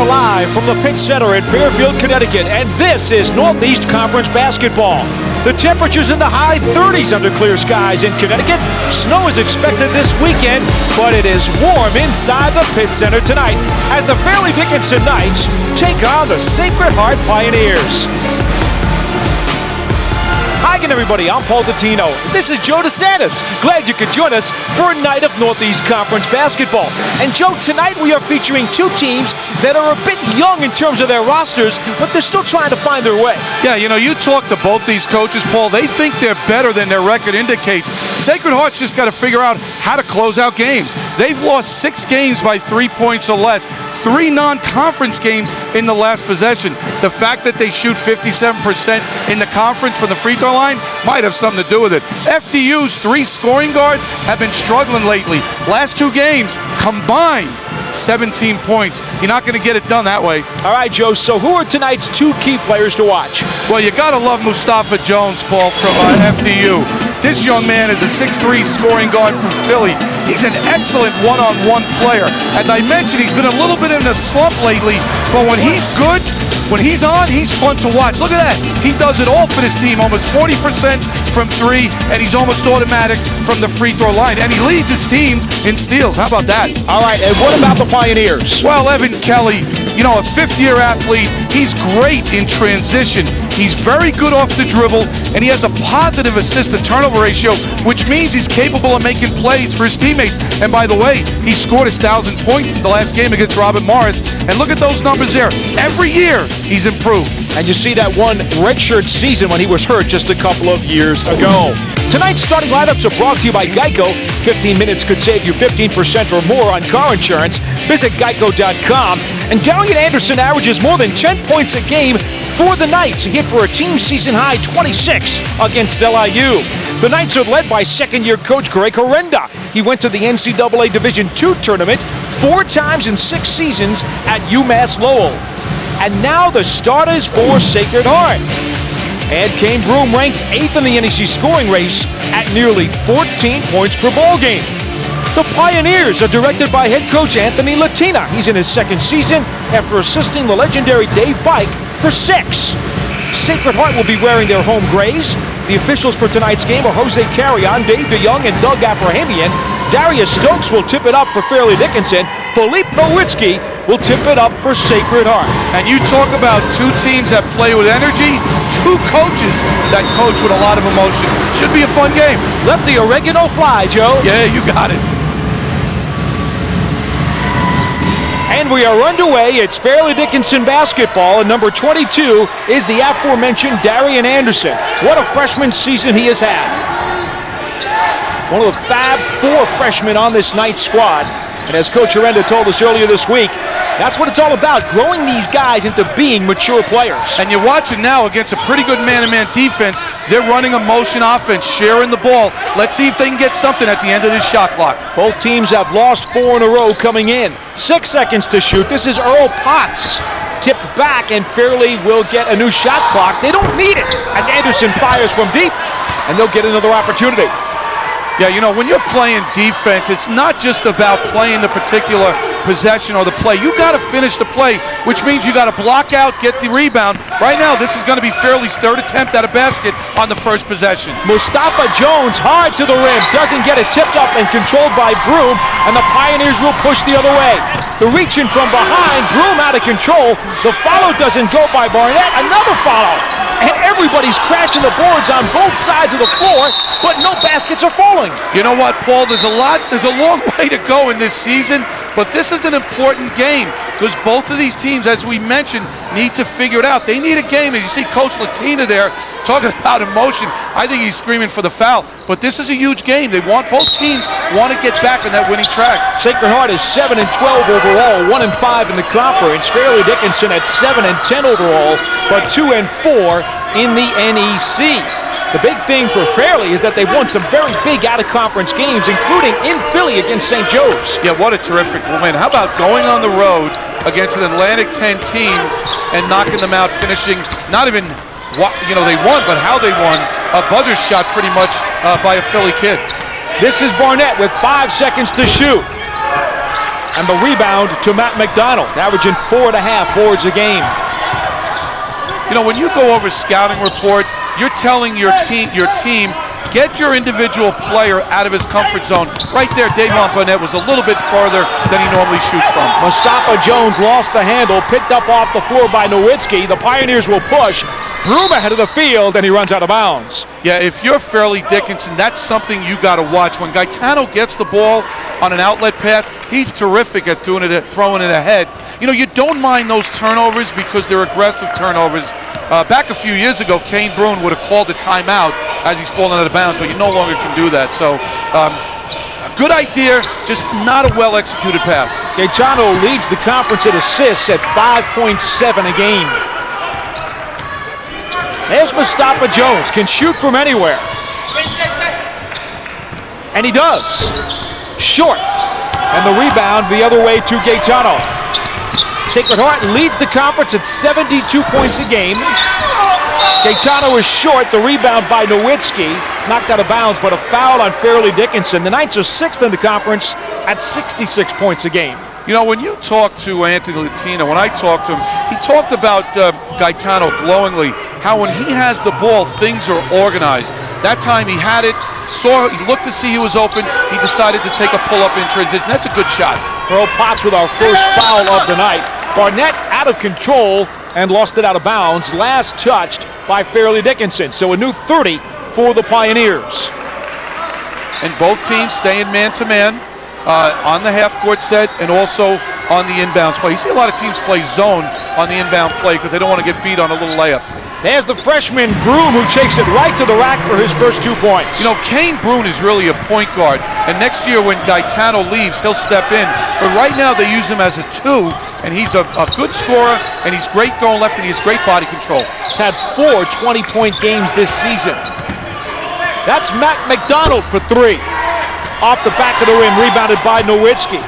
are live from the Pitt Center in Fairfield, Connecticut, and this is Northeast Conference basketball. The temperature's in the high 30s under clear skies in Connecticut. Snow is expected this weekend, but it is warm inside the Pitt Center tonight as the Fairleigh Dickinson Knights take on the Sacred Heart Pioneers. Hi again, everybody. I'm Paul Dottino. This is Joe DeSantis. Glad you could join us for a night of Northeast Conference basketball. And Joe, tonight we are featuring two teams that are a bit young in terms of their rosters, but they're still trying to find their way. Yeah, you know, you talk to both these coaches, Paul. They think they're better than their record indicates. Sacred Heart's just got to figure out how to close out games. They've lost 6 games by 3 points or less, 3 non-conference games in the last possession. The fact that they shoot 57% in the conference from the free throw line might have something to do with it. FDU's 3 scoring guards have been struggling lately. Last 2 games combined, 17 points. You're not going to get it done that way. All right, Joe, so who are tonight's 2 key players to watch? Well, you got to love Mustafa Jones, Paul, from FDU. This young man is a 6'3" scoring guard from Philly. He's an excellent one-on-one player. As I mentioned, he's been a little bit in a slump lately, but when he's good, when he's on, he's fun to watch. Look at that. He does it all for this team, almost 40% from 3, and he's almost automatic from the free throw line. And he leads his team in steals. How about that? All right, and what about the Pioneers? Well, Evan Kelly, you know, a 5th-year athlete. He's great in transition. He's very good off the dribble, and he has a positive assist-to-turnover ratio, which means he's capable of making plays for his teammates. And by the way, he scored his 1,000 points the last game against Robert Morris. And look at those numbers there. Every year, he's improved. And you see that one redshirt season when he was hurt just a couple of years ago. Tonight's starting lineups are brought to you by Geico. 15 minutes could save you 15% or more on car insurance. Visit geico.com. And Darian Anderson averages more than 10 points a game for the Knights. He hit for a team season high 26 against LIU. The Knights are led by second-year coach Greg Horrenda. He went to the NCAA Division II tournament 4 times in 6 seasons at UMass Lowell. And now the starters for Sacred Heart. And Kane Broom ranks 8th in the NEC scoring race at nearly 14 points per ball game. The Pioneers are directed by head coach Anthony Latina. He's in his 2nd season after assisting the legendary Dave Bike for 6. Sacred Heart will be wearing their home grays. The officials for tonight's game are Jose Carrion, Dave DeYoung, and Doug Abrahamian. Darius Stokes will tip it up for Fairleigh Dickinson. Philippe Nowitzki will tip it up for Sacred Heart. And you talk about 2 teams that play with energy, 2 coaches that coach with a lot of emotion. Should be a fun game. Let the oregano fly, Joe. Yeah, you got it. And we are underway. It's Fairleigh Dickinson basketball, and number 22 is the aforementioned Darian Anderson. What a freshman season he has had. One of the Fab 4 freshmen on this Knights squad. And as Coach Horrenda told us earlier this week, that's what it's all about, growing these guys into being mature players. And you're watching now against a pretty good man-to-man defense. They're running a motion offense, sharing the ball. Let's see if they can get something at the end of this shot clock. Both teams have lost 4 in a row coming in. 6 seconds to shoot. This is Earl Potts. Tipped back, and Fairleigh will get a new shot clock. They don't need it as Anderson fires from deep, and they'll get another opportunity. Yeah, you know, when you're playing defense, it's not just about playing the particular possession or the play. You got to finish the play, which means you got to block out, get the rebound. Right now, this is going to be Fairleigh's 3rd attempt at a basket on the 1st possession. Mustafa Jones hard to the rim, doesn't get it tipped up and controlled by Broom, and the Pioneers will push the other way. The reach in from behind, Broom out of control. The follow doesn't go by Barnett, another follow. And everybody's crashing the boards on both sides of the floor, but no baskets are falling. You know what, Paul? There's a long way to go in this season, but this is an important game because both of these teams, as we mentioned, need to figure it out. They need a game, and you see Coach Latina there talking about emotion. I think he's screaming for the foul, but this is a huge game. Both teams want to get back on that winning track. Sacred Heart is 7-12 overall, 1-5 in the conference. Fairleigh Dickinson at 7-10 overall, but 2-4 in the NEC. The big thing for Fairleigh is that they won some very big out-of-conference games, including in Philly against St. Joe's. Yeah, what a terrific win. How about going on the road against an Atlantic 10 team and knocking them out, finishing not even you know, they won, but how they won, a buzzer shot pretty much by a Philly kid. This is Barnett with 5 seconds to shoot. And the rebound to Matt McDonald, averaging 4.5 boards a game. You know, when you go over scouting report, you're telling your team, get your individual player out of his comfort zone. Right there, Davon Barnett was a little bit farther than he normally shoots from. Mustafa Jones lost the handle, picked up off the floor by Nowitzki. The Pioneers will push. Broom ahead of the field, and he runs out of bounds. Yeah, if you're Fairleigh Dickinson, that's something you got to watch. When Gaetano gets the ball on an outlet pass, he's terrific at throwing it ahead. You know, you don't mind those turnovers because they're aggressive turnovers. Back a few years ago, Kane Bruin would have called a timeout as he's falling out of bounds, but you no longer can do that. So, a good idea, just not a well-executed pass. Gaetano leads the conference in assists at 5.7 a game. There's Mustafa Jones, can shoot from anywhere. And he does. Short. And the rebound the other way to Gaetano. Sacred Heart leads the conference at 72 points a game. Gaetano is short. The rebound by Nowitzki. Knocked out of bounds, but a foul on Fairleigh Dickinson. The Knights are 6th in the conference at 66 points a game. You know, when you talk to Anthony Latino, when I talked to him, he talked about Gaetano glowingly, how when he has the ball, things are organized. That time he had it, he looked to see he was open, he decided to take a pull-up in transition. That's a good shot. Earl Potts with our first foul of the night. Barnett out of control and lost it out of bounds. Last touched by Fairleigh Dickinson. So a new 30 for the Pioneers. And both teams staying man-to-man. On the half-court set and also on the inbounds play. You see a lot of teams play zone on the inbound play because they don't want to get beat on a little layup. There's the freshman Broom who takes it right to the rack for his first 2 points. You know, Kane Bruin is really a point guard, and next year when Gaetano leaves, he'll step in. But right now they use him as a 2, and he's a good scorer, and he's great going left, and he has great body control. He's had 4 20-point games this season. That's Matt McDonald for 3. Off the back of the rim, rebounded by Nowitzki.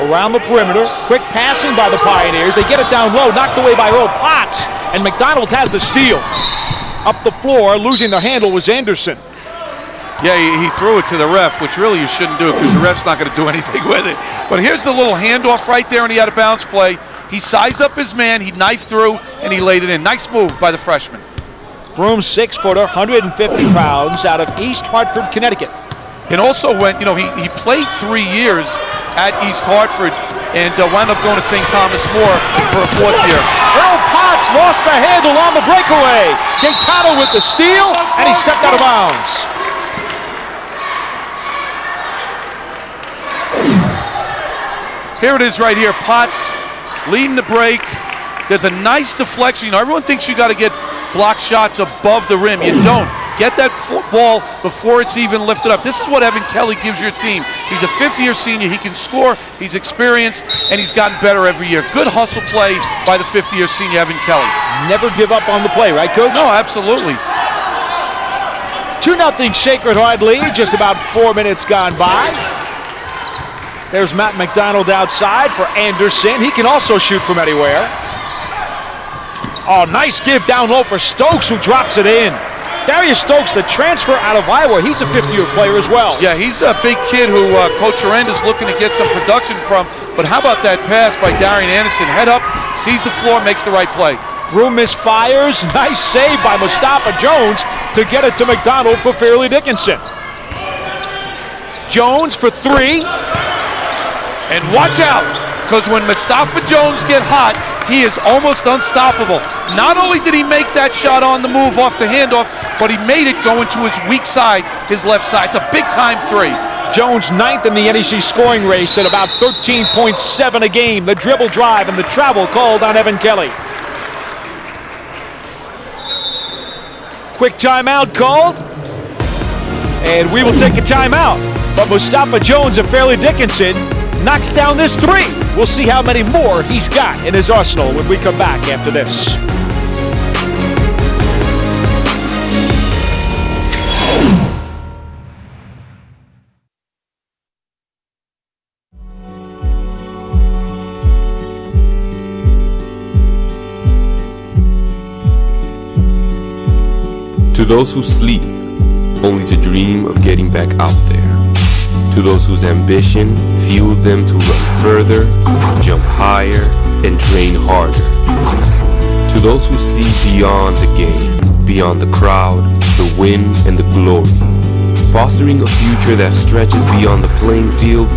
Around the perimeter, quick passing by the Pioneers. They get it down low, knocked away by Earl Potts, and McDonald has the steal. Up the floor, losing the handle was Anderson. Yeah, he threw it to the ref, which really you shouldn't do because the ref's not going to do anything with it. But here's the little handoff right there on the out-of-bounds play. He sized up his man, he knifed through, and he laid it in. Nice move by the freshman. Broom, 6-footer, 150 pounds, out of East Hartford, Connecticut. And also went, you know, he played 3 years at East Hartford and wound up going to St. Thomas More for a 4th year. Earl Potts lost the handle on the breakaway. Gaetano with the steal, and he stepped out of bounds. Here it is right here, Potts leading the break. There's a nice deflection. You know, everyone thinks you got to get block shots above the rim. You don't. Get that ball before it's even lifted up. This is what Evan Kelly gives your team. He's a 5th-year senior. He can score. He's experienced, and he's gotten better every year. Good hustle play by the 5th-year senior, Evan Kelly. Never give up on the play, right, Coach? No, absolutely. 2-0 Sacred Heart lead. Just about 4 minutes gone by. There's Matt McDonald outside for Anderson. He can also shoot from anywhere. Oh, nice give down low for Stokes, who drops it in. Darius Stokes, the transfer out of Iowa, he's a 5th-year player as well. Yeah, he's a big kid who Coach Arenda's looking to get some production from. But how about that pass by Darian Anderson? Head up, sees the floor, makes the right play. Broom misfires. Nice save by Mustafa Jones to get it to McDonald for Fairleigh Dickinson. Jones for 3. And watch out, because when Mustafa Jones get hot, he is almost unstoppable. Not only did he make that shot on the move off the handoff, but he made it going to his weak side, his left side. It's a big-time 3. Jones 9th in the NEC scoring race at about 13.7 a game. The dribble drive and the travel called on Evan Kelly. Quick timeout called. And we will take a timeout. But Mustafa Jones of Fairleigh Dickinson knocks down this 3. We'll see how many more he's got in his arsenal when we come back after this. To those who sleep, only to dream of getting back out there. To those whose ambition fuels them to run further, jump higher, and train harder. To those who see beyond the game, beyond the crowd, the win, and the glory, fostering a future that stretches beyond the playing field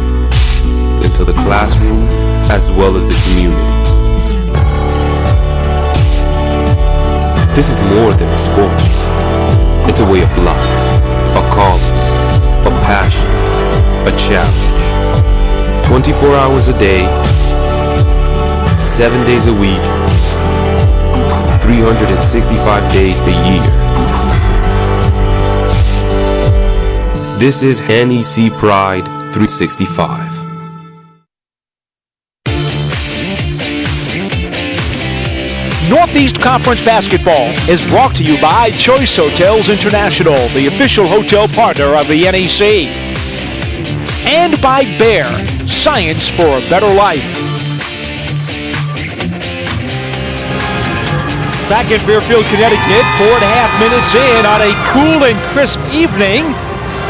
into the classroom as well as the community. This is more than a sport. It's a way of life, a calling, a passion, a challenge. 24 hours a day, 7 days a week, 365 days a year. This is NEC Pride 365. Northeast Conference Basketball is brought to you by Choice Hotels International, the official hotel partner of the NEC. And by Bear, science for a better life. Back in Fairfield, Connecticut, 4.5 minutes in on a cool and crisp evening.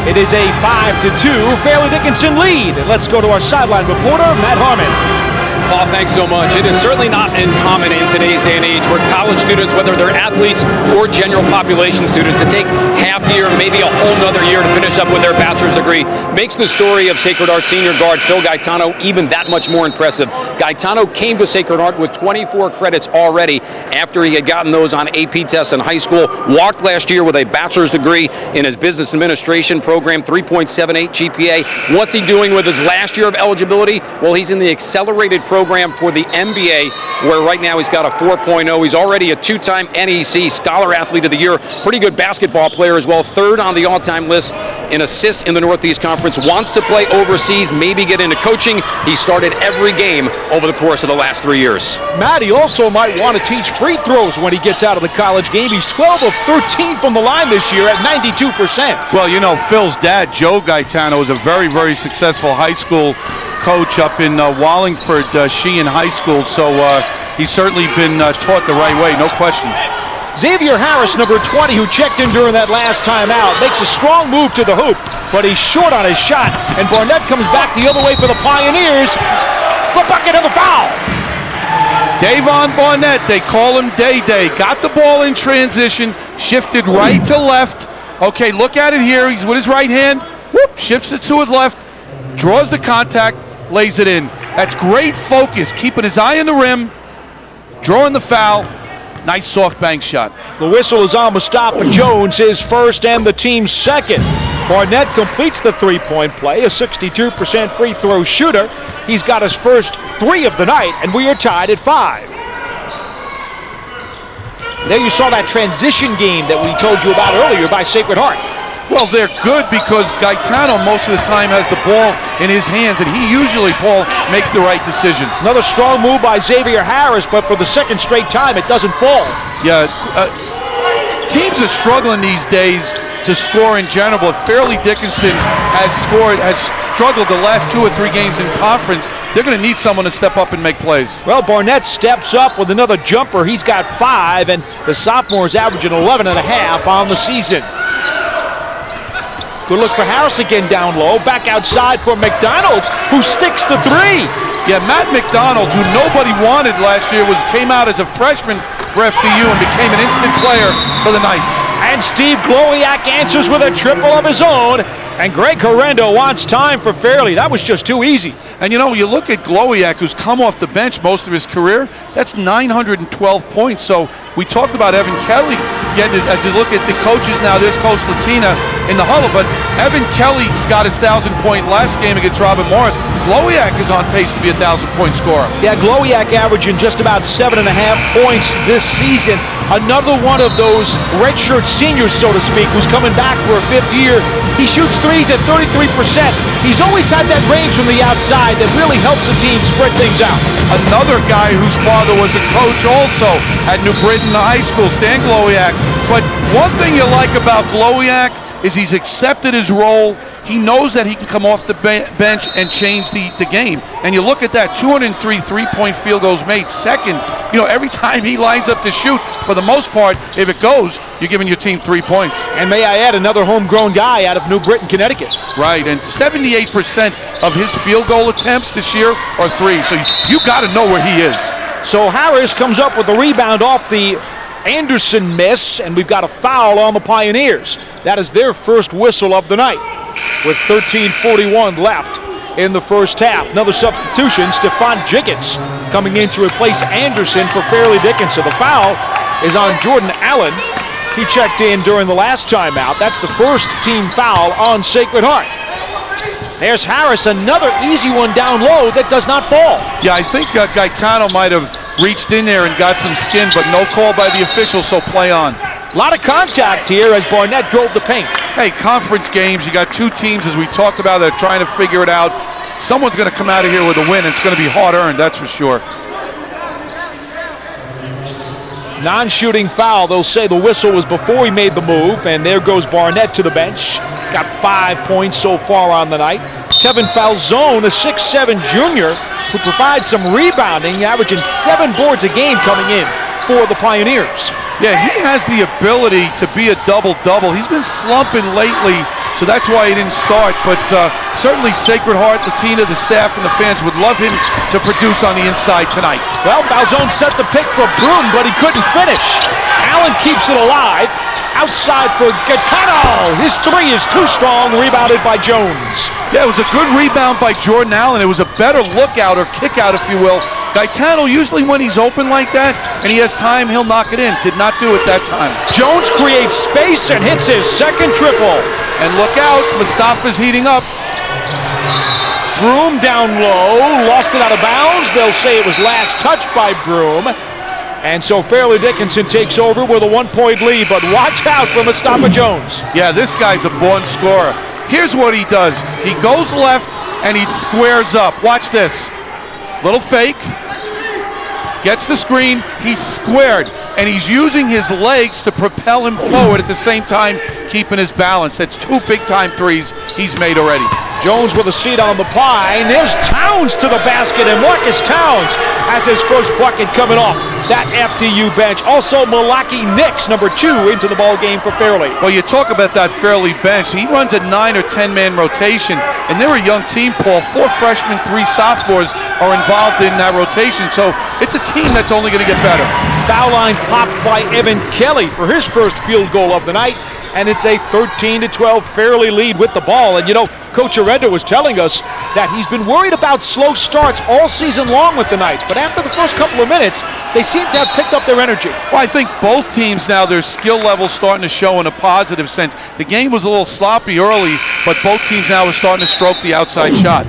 It is a 5-2 Fairleigh Dickinson lead. Let's go to our sideline reporter, Matt Harmon. Paul, thanks so much. It is certainly not uncommon in today's day and age for college students, whether they're athletes or general population students, to take half year, maybe a whole nother year to finish up with their bachelor's degree. Makes the story of Sacred Heart senior guard Phil Gaetano even that much more impressive. Gaetano came to Sacred Heart with 24 credits already after he had gotten those on AP tests in high school. Walked last year with a bachelor's degree in his business administration program, 3.78 GPA. What's he doing with his last year of eligibility? Well, he's in the accelerated program for the MBA, where right now he's got a 4.0. He's already a two-time NEC Scholar Athlete of the Year. Pretty good basketball player as well. Third on the all-time list in assists in the Northeast Conference. Wants to play overseas, maybe get into coaching. He started every game over the course of the last 3 years. Matt, he also might want to teach free throws when he gets out of the college game. He's 12 of 13 from the line this year at 92%. Well, you know, Phil's dad, Joe Gaetano, is a very, very successful high school coach up in Wallingford, Sheehan High School, so he's certainly been taught the right way, no question. Xavier Harris, number 20, who checked in during that last time out, makes a strong move to the hoop, but he's short on his shot, and Barnett comes back the other way for the Pioneers. The bucket of the foul. Davon Barnett, they call him Day-Day, got the ball in transition, shifted right to left. Okay, look at it here. He's with his right hand, whoop, shifts it to his left, draws the contact, lays it in. That's great focus, keeping his eye on the rim, drawing the foul. Nice soft bank shot. The whistle is on Mustafa Jones, his first and the team's second. Barnett completes the three-point play, a 62% free throw shooter. He's got his first 3 of the night, and we are tied at 5. There you saw that transition game that we told you about earlier by Sacred Heart. Well, they're good because Gaetano most of the time has the ball in his hands, and he usually, Paul, makes the right decision. Another strong move by Xavier Harris, but for the second straight time, it doesn't fall. Yeah, teams are struggling these days to score in general, but Fairleigh Dickinson has struggled the last 2 or 3 games in conference. They're going to need someone to step up and make plays. Well, Barnett steps up with another jumper. He's got 5, and the sophomore is averaging 11.5 on the season. Good look for Harris again down low. Back outside for McDonald, who sticks the 3. Yeah, Matt McDonald, who nobody wanted last year, came out as a freshman for FDU and became an instant player for the Knights. And Steve Glowiak answers with a triple of his own. And Greg Correndo wants time for Fairleigh. That was just too easy. And you know, you look at Glowiak, who's come off the bench most of his career, that's 912 points. So we talked about Evan Kelly getting his, as you look at the coaches now, there's Coach Latina in the huddle, but Evan Kelly got his 1,000-point last game against Robin Morris. Glowiak is on pace to be a 1,000-point scorer. Yeah, Glowiak averaging just about 7.5 points this season. Another one of those redshirt seniors, so to speak, who's coming back for a 5th year. He shoots threes at 33%. He's always had that range from the outside that really helps the team spread things out. Another guy whose father was a coach also at New Britain High School, Stan Glowiak. But one thing you like about Glowiak is he's accepted his role. he knows that he can come off the bench and change the game. And you look at that, 203 3-point field goals made. Second, you know, every time he lines up to shoot, for the most part, if it goes, you're giving your team 3 points. And may I add, another homegrown guy out of New Britain, Connecticut. Right, and 78% of his field goal attempts this year are threes. So you got to know where he is. So Harris comes up with the rebound off the Anderson miss, and we've got a foul on the Pioneers. That is their first whistle of the night with 13:41 left in the first half. Another substitution, Stephon Jiggets coming in to replace Anderson for Fairleigh Dickinson. The foul is on Jordan Allen. He checked in during the last timeout. That's the first team foul on Sacred Heart. There's Harris, another easy one down low that does not fall. Yeah, I think Gaetano might have reached in there and got some skin, but no call by the officials, so play on. A lot of contact here as Barnett drove the paint. Hey, conference games, you got two teams, as we talked about, that are trying to figure it out. Someone's going to come out of here with a win, and it's going to be hard-earned, that's for sure. Non-shooting foul. They'll say the whistle was before he made the move, and there goes Barnett to the bench. Got 5 points so far on the night. Tevin Falzone, a 6'7" junior who provides some rebounding, averaging 7 boards a game coming in for the Pioneers. Yeah, he has the ability to be a double-double. He's been slumping lately, so that's why he didn't start. But certainly Sacred Heart, the team, the staff, and the fans would love him to produce on the inside tonight. Well, Falzone set the pick for Broom, but he couldn't finish. Allen keeps it alive. Outside for Gaetano. His three is too strong, rebounded by Jones. Yeah, it was a good rebound by Jordan Allen. It was a better lookout or kickout, if you will. Gaetano, usually when he's open like that and he has time, he'll knock it in. Did not do it that time. Jones creates space and hits his second triple. And look out, Mustafa's heating up. Broom down low, lost it out of bounds. They'll say it was last touched by Broom. And so Fairleigh Dickinson takes over with a 1-point lead, but watch out for Mustafa Jones. Yeah, this guy's a born scorer. Here's what he does. He goes left and he squares up. Watch this. Little fake. Gets the screen. He's squared. And he's using his legs to propel him forward at the same time, keeping his balance. That's 2 big-time threes he's made already. Jones with a seat on the pine. There's Towns to the basket, and Marcus Towns has his first bucket coming off that FDU bench. Also, Malaki Nix, number 2, into the ball game for Fairleigh. Well, you talk about that Fairleigh bench. He runs a 9 or 10-man rotation, and they're a young team, Paul. 4 freshmen, 3 sophomores are involved in that rotation, so it's a team that's only going to get better. Foul line popped by Evan Kelly for his first field goal of the night. And it's a 13-12 Fairleigh lead with the ball. And you know, Coach Arenda was telling us that he's been worried about slow starts all season long with the Knights. But after the first couple of minutes, they seem to have picked up their energy. Well, I think both teams now, their skill level starting to show in a positive sense. The game was a little sloppy early, but both teams now are starting to stroke the outside shot.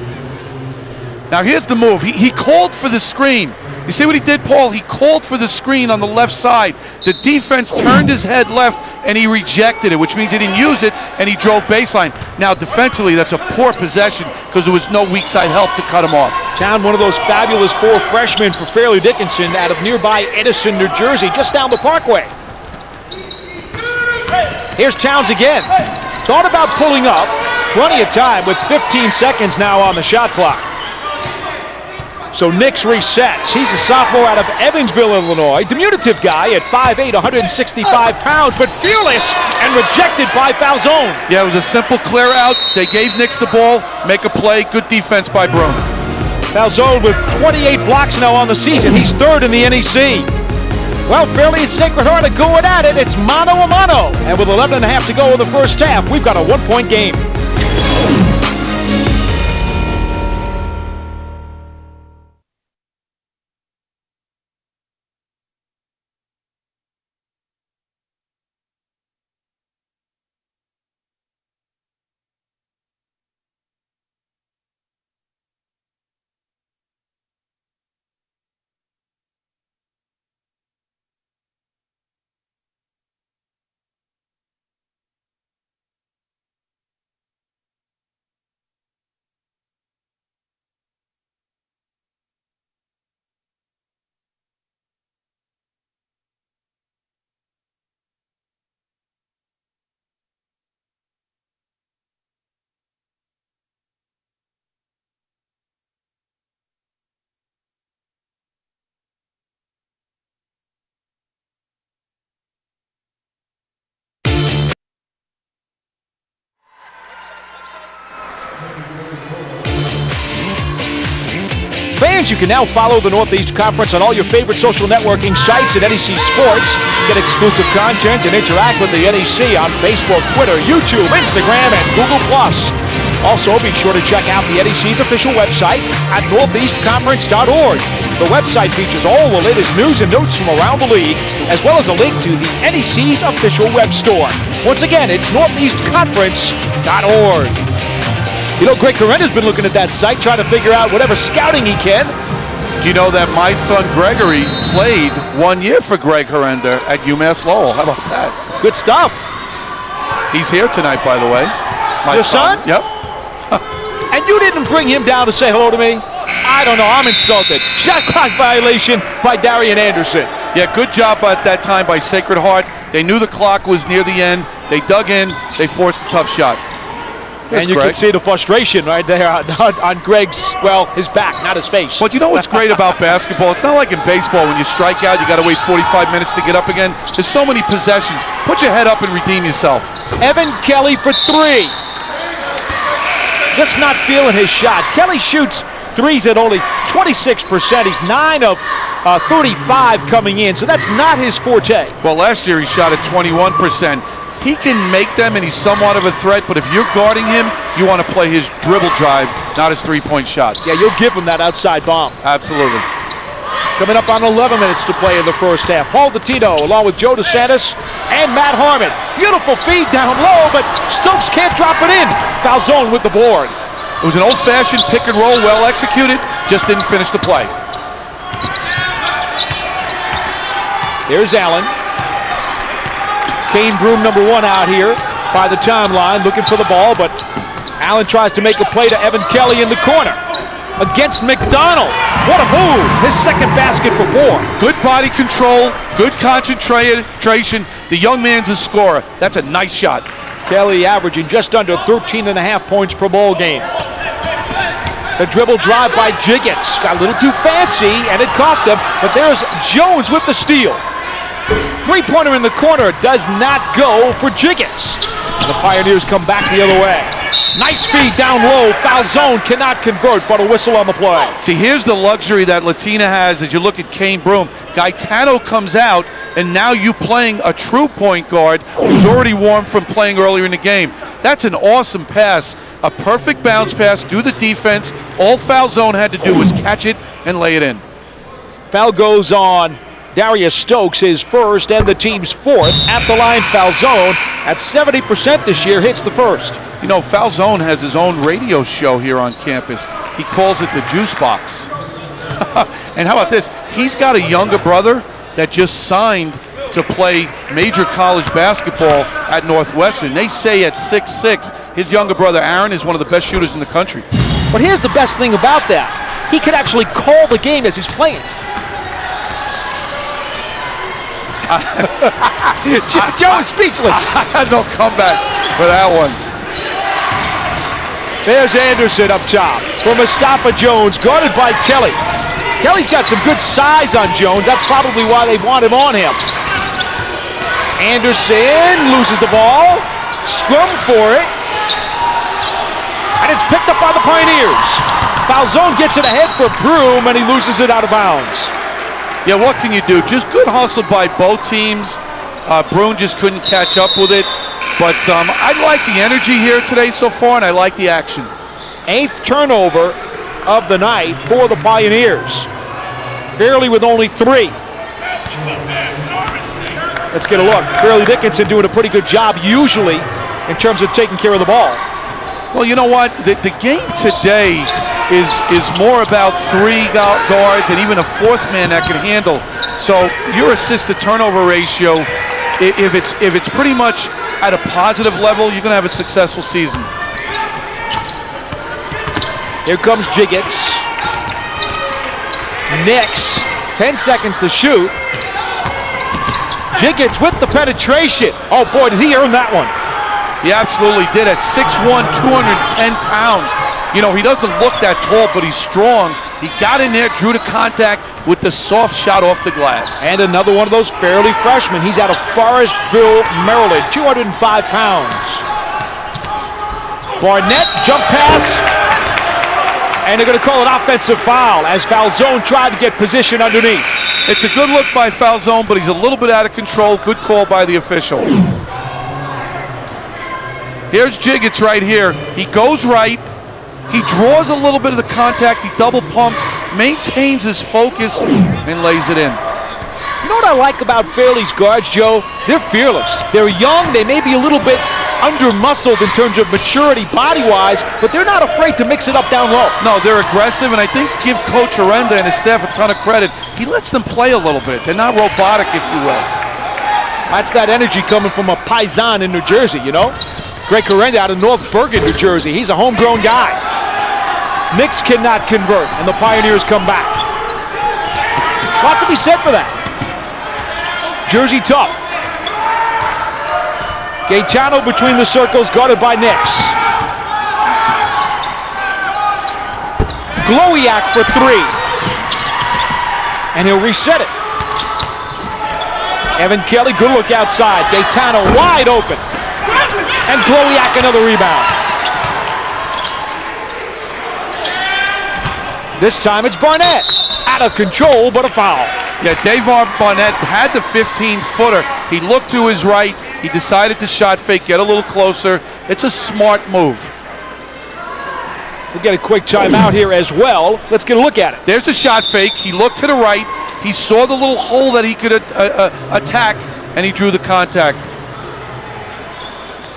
Now here's the move. He called for the screen. You see what he did, Paul? He called for the screen on the left side. The defense turned his head left, and he rejected it, which means he didn't use it, and he drove baseline. Now, defensively, that's a poor possession because there was no weak side help to cut him off. Town, one of those fabulous 4 freshmen for Fairleigh Dickinson out of nearby Edison, New Jersey, just down the Parkway. Here's Towns again. Thought about pulling up. Plenty of time with 15 seconds now on the shot clock. So Nix resets. He's a sophomore out of Evansville, Illinois. Diminutive guy at 5'8", 165 pounds, but fearless and rejected by Falzone. Yeah, it was a simple clear out. They gave Nix the ball, make a play. Good defense by Broom. Falzone with 28 blocks now on the season. He's 3rd in the NEC. Well, Fairleigh and Sacred Heart are going at it. It's mano a mano. And with 11 and a half to go in the first half, we've got a 1-point game. Fans, you can now follow the Northeast Conference on all your favorite social networking sites at NEC Sports. Get exclusive content and interact with the NEC on Facebook, Twitter, YouTube, Instagram, and Google+. Also, be sure to check out the NEC's official website at northeastconference.org. The website features all the latest news and notes from around the league, as well as a link to the NEC's official web store. Once again, it's northeastconference.org. You know, Greg Corenda's been looking at that site, trying to figure out whatever scouting he can. Do you know that my son Gregory played 1 year for Greg Corenda at UMass Lowell? How about that? Good stuff. He's here tonight, by the way. Your son? Yep. And you didn't bring him down to say hello to me? I don't know. I'm insulted. Shot clock violation by Darian Anderson. Yeah, good job at that time by Sacred Heart. They knew the clock was near the end. They dug in. They forced a tough shot. And you can see the frustration right there on Greg's, well, his back, not his face. But you know what's great about basketball? It's not like in baseball when you strike out, you got to wait 45 minutes to get up again. There's so many possessions. Put your head up and redeem yourself. Evan Kelly for three. Just not feeling his shot. Kelly shoots threes at only 26%. He's 9 of 35 coming in, so that's not his forte. Well, last year he shot at 21%. He can make them, and he's somewhat of a threat, but if you're guarding him, you want to play his dribble drive, not his three-point shot. Yeah, you'll give him that outside bomb. Absolutely. Coming up on 11 minutes to play in the first half. Paul Dottino along with Joe DeSantis and Matt Harmon. Beautiful feed down low, but Stokes can't drop it in. Falzone with the board. It was an old-fashioned pick and roll, well executed, just didn't finish the play. Here's Allen. Kane Broom, number 1 out here by the timeline, looking for the ball, but Allen tries to make a play to Evan Kelly in the corner. Against McDonald. What a move. His second basket for 4. Good body control, good concentration. The young man's a scorer. That's a nice shot. Kelly averaging just under 13.5 points per ball game. The dribble drive by Jiggets. Got a little too fancy, and it cost him, but there's Jones with the steal. Three-pointer in the corner does not go for Jiggets. And the Pioneers come back the other way. Nice feed down low. Falzone cannot convert, but a whistle on the play. See, here's the luxury that Latina has as you look at Kane Broom. Gaetano comes out, and now you playing a true point guard who's already warm from playing earlier in the game. That's an awesome pass. A perfect bounce pass, do the defense. All Falzone had to do was catch it and lay it in. Foul goes on Darius Stokes, his first and the team's 4th. At the line, Falzone at 70% this year, hits the first. You know, Falzone has his own radio show here on campus. He calls it the Juice Box. And how about this? He's got a younger brother that just signed to play major college basketball at Northwestern. They say at 6'6", his younger brother Aaron is one of the best shooters in the country. But here's the best thing about that. He can actually call the game as he's playing. Joe is speechless. I had no comeback for that one. There's Anderson up top for Mustafa Jones, guarded by Kelly. Kelly's got some good size on Jones. That's probably why they want him on him. Anderson loses the ball. Scrum for it. And it's picked up by the Pioneers. Falzone gets it ahead for Broom, and he loses it out of bounds. Yeah, what can you do? Just good hustle by both teams. Broom just couldn't catch up with it. But I like the energy here today so far, and I like the action. 8th turnover of the night for the Pioneers. Fairley with only 3. Let's get a look. Fairleigh Dickinson doing a pretty good job usually in terms of taking care of the ball. Well, you know what? The game today is more about 3 guards and even a 4th man that can handle. So your assist-to-turnover ratio, if it's pretty much at a positive level, you're going to have a successful season. Here comes Jiggets. Nix, 10 seconds to shoot. Jiggets with the penetration. Oh boy, did he earn that one. He absolutely did. At 6'1", 210 pounds. You know, he doesn't look that tall, but he's strong. He got in there, drew the contact with the soft shot off the glass. And another one of those Fairleigh freshmen. He's out of Forestville, Maryland, 205 pounds. Barnett, jump pass. And they're going to call an offensive foul as Falzone tried to get position underneath. It's a good look by Falzone, but he's a little bit out of control. Good call by the official. Here's Jiggets right here. He goes right. He draws a little bit of the contact. He double pumps, maintains his focus, and lays it in. You know what I like about Fairley's guards, Joe? They're fearless. They're young. They may be a little bit under-muscled in terms of maturity body-wise, but they're not afraid to mix it up down low. No, they're aggressive, and I think give Coach Arenda and his staff a ton of credit. He lets them play a little bit. They're not robotic, if you will. That's that energy coming from a paisan in New Jersey, you know? Greg Arenda out of North Bergen, New Jersey. He's a homegrown guy. Knicks cannot convert, and the Pioneers come back. A lot to be said for that. Jersey tough. Gaetano between the circles, guarded by Nix. Glowiak for three. And he'll reset it. Evan Kelly, good look outside. Gaetano wide open. And Glowiak another rebound. This time it's Barnett. Out of control, but a foul. Yeah, Davon Barnett had the 15-footer. He looked to his right. He decided to shot fake, get a little closer. It's a smart move. We'll get a quick timeout here as well. Let's get a look at it. There's a shot fake. He looked to the right. He saw the little hole that he could attack, and he drew the contact.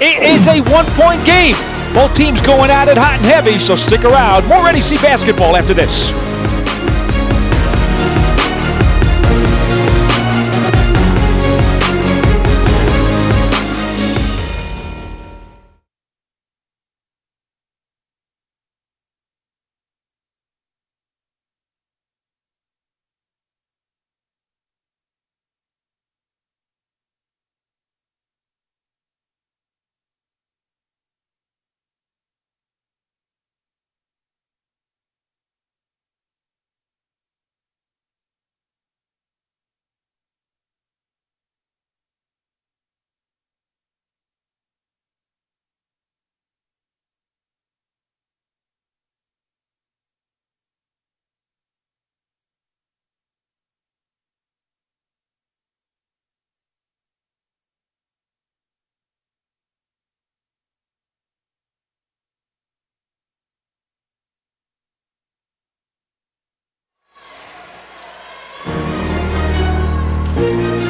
It is a one-point game. Both teams going at it hot and heavy, so stick around. More NEC basketball after this.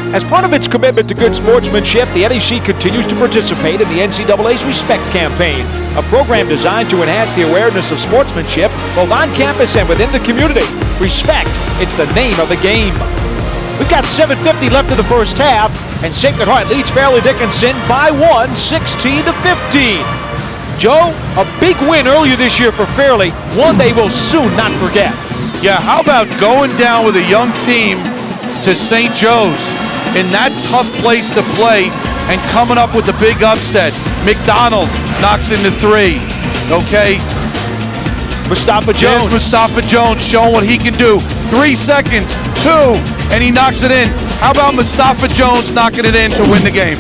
As part of its commitment to good sportsmanship, the NEC continues to participate in the NCAA's Respect Campaign, a program designed to enhance the awareness of sportsmanship both on campus and within the community. Respect, it's the name of the game. We've got 7:50 left in the first half, and Sacred Heart leads Fairleigh Dickinson by 1, 16-15. Joe, a big win earlier this year for Fairleigh, one they will soon not forget. Yeah, how about going down with a young team to St. Joe's in that tough place to play and coming up with the big upset? McDonald knocks in the three, okay? Mustafa Jones. There's Mustafa Jones showing what he can do. 3 seconds, 2, and he knocks it in. How about Mustafa Jones knocking it in to win the game?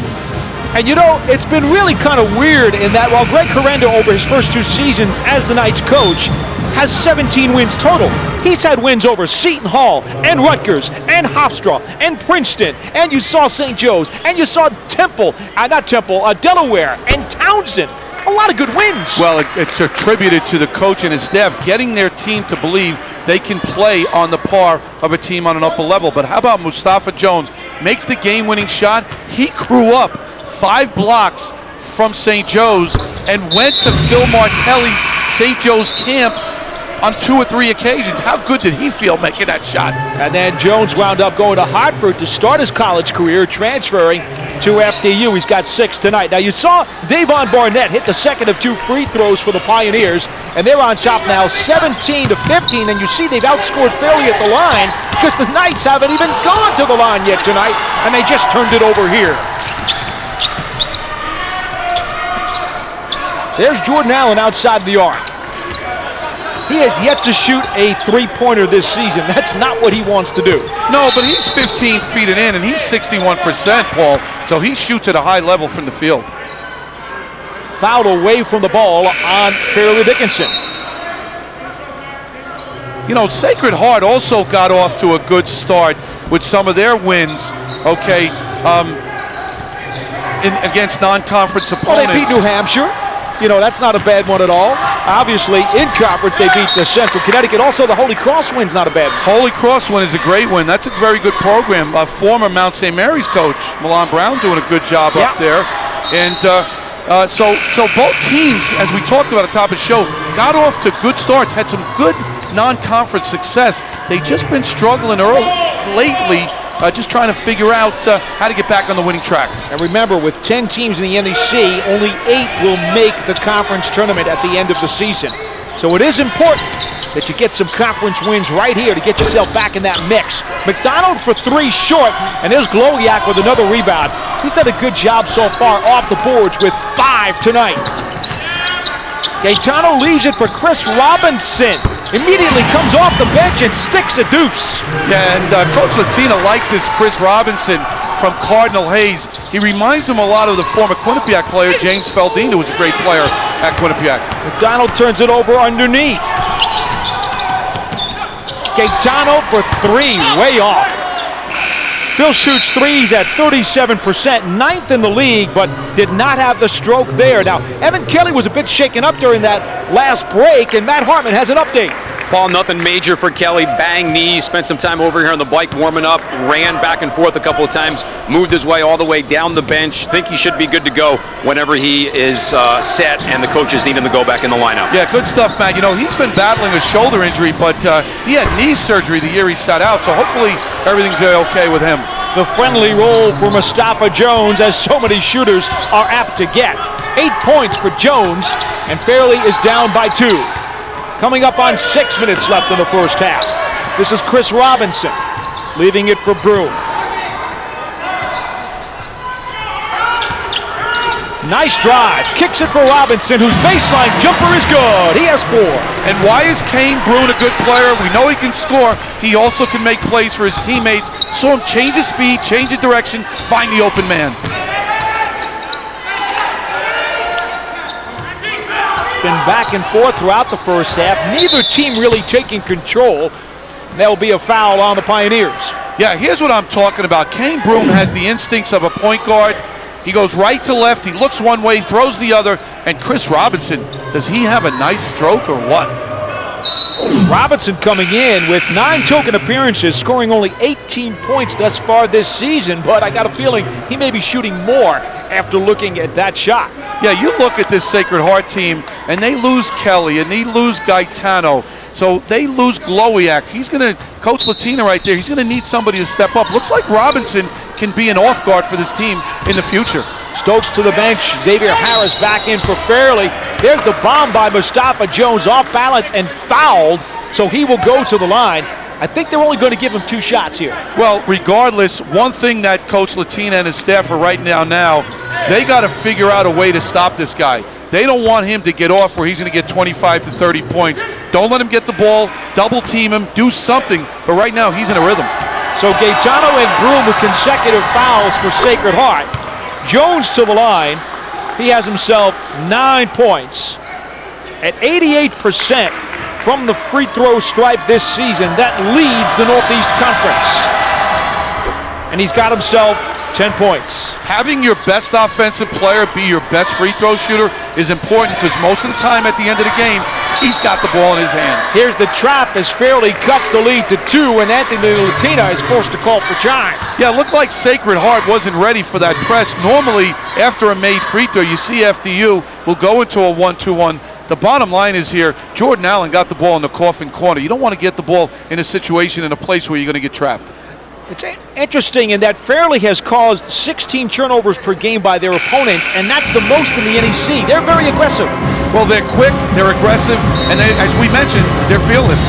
And you know, it's been really kind of weird in that while Greg Correndo over his first 2 seasons as the Knights coach has 17 wins total, he's had wins over Seton Hall and Rutgers and Hofstra and Princeton, and you saw St. Joe's, and you saw Delaware and Townsend. A lot of good wins. Well, it's attributed to the coach and his staff getting their team to believe they can play on the par of a team on an upper level. But how about Mustafa Jones? Makes the game-winning shot. He grew up 5 blocks from St. Joe's and went to Phil Martelli's St. Joe's camp on 2 or 3 occasions. How good did he feel making that shot? And then Jones wound up going to Hartford to start his college career, transferring to FDU. He's got 6 tonight. Now, you saw Davon Barnett hit the second of 2 free throws for the Pioneers, and they're on top now 17-15, and you see they've outscored Fairleigh at the line because the Knights haven't even gone to the line yet tonight, and they just turned it over here. There's Jordan Allen outside the arc. He has yet to shoot a 3-pointer this season. That's not what he wants to do. No, but he's 15 feet in, and he's 61%, Paul. So he shoots at a high level from the field. Fouled away from the ball on Fairleigh Dickinson. You know, Sacred Heart also got off to a good start with some of their wins, okay, against non-conference opponents. Well, they beat New Hampshire. You know, that's not a bad one at all. Obviously, in conference, they beat the Central Connecticut. Also, the Holy Cross win's not a bad one. Holy Cross win is a great win. That's a very good program. Former Mount St. Mary's coach, Milan Brown, doing a good job up there. And so both teams, as we talked about at the top of the show, got off to good starts, had some good non-conference success. They've just been struggling lately, just trying to figure out how to get back on the winning track. And remember, with 10 teams in the NEC, only 8 will make the conference tournament at the end of the season. So it is important that you get some conference wins right here to get yourself back in that mix. McDonald for 3 short, and there's Glowyak with another rebound. He's done a good job so far off the boards with 5 tonight. Gaetano leaves it for Chris Robinson. Immediately comes off the bench and sticks a deuce. Yeah, and Coach Latina likes this Chris Robinson from Cardinal Hayes. He reminds him a lot of the former Quinnipiac player, James Feldine, who was a great player at Quinnipiac. McDonald turns it over underneath. Gaetano for 3, way off. Phil shoots threes at 37%, 9th in the league, but did not have the stroke there. Now, Evan Kelly was a bit shaken up during that last break, and Matt Hartman has an update. Paul, nothing major for Kelly. Bang knees, spent some time over here on the bike warming up, ran back and forth a couple of times, moved his way all the way down the bench. Think he should be good to go whenever he is set and the coaches need him to go back in the lineup. Yeah, good stuff, Matt. You know, he's been battling a shoulder injury, but he had knee surgery the year he sat out, so hopefully everything's okay with him. The friendly roll for Mustafa Jones, as so many shooters are apt to get. 8 points for Jones, and Fairleigh is down by 2. Coming up on 6 minutes left in the first half. This is Chris Robinson, leaving it for Broom. Nice drive, kicks it for Robinson, whose baseline jumper is good. He has 4. And why is Kane Broom a good player? We know he can score. He also can make plays for his teammates. Saw him change his speed, change his direction, find the open man. Been back and forth throughout the first half. Neither team really taking control. There'll be a foul on the Pioneers. Yeah, here's what I'm talking about. Kane Broom has the instincts of a point guard. He goes right to left, he looks one way, throws the other, and Chris Robinson, does he have a nice stroke or what? Robinson coming in with 9 token appearances, scoring only 18 points thus far this season, but I got a feeling he may be shooting more after looking at that shot. Yeah, you look at this Sacred Heart team, and they lose Kelly, and they lose Gaetano, so they lose Glowyak. He's going to, Coach Latina right there, he's going to need somebody to step up. Looks like Robinson can be an off guard for this team in the future. Stokes to the bench, Xavier Harris back in for Fairleigh. There's the bomb by Mustafa Jones, off balance and fouled, so he will go to the line. I think they're only going to give him 2 shots here. Well, regardless, one thing that Coach Latina and his staff are writing down now, they got to figure out a way to stop this guy. They don't want him to get off where he's going to get 25 to 30 points. Don't let him get the ball, double team him, do something, but right now he's in a rhythm. So Gaetano and Broom with consecutive fouls for Sacred Heart. Jones to the line. He has himself 9 points. At 88% from the free throw stripe this season, that leads the Northeast Conference. And he's got himself 10 points. Having your best offensive player be your best free throw shooter is important because most of the time at the end of the game, he's got the ball in his hands. Here's the trap as Fairleigh cuts the lead to 2, and Anthony Latina is forced to call for time. Yeah, it looked like Sacred Heart wasn't ready for that press. Normally, after a made free throw, you see FDU will go into a 1-2-1. The bottom line is here, Jordan Allen got the ball in the coffin corner. You don't want to get the ball in a situation, in a place where you're going to get trapped. It's interesting in that Fairleigh has caused 16 turnovers per game by their opponents, and that's the most in the NEC. They're very aggressive. Well, they're quick, they're aggressive, and they, as we mentioned, they're fearless.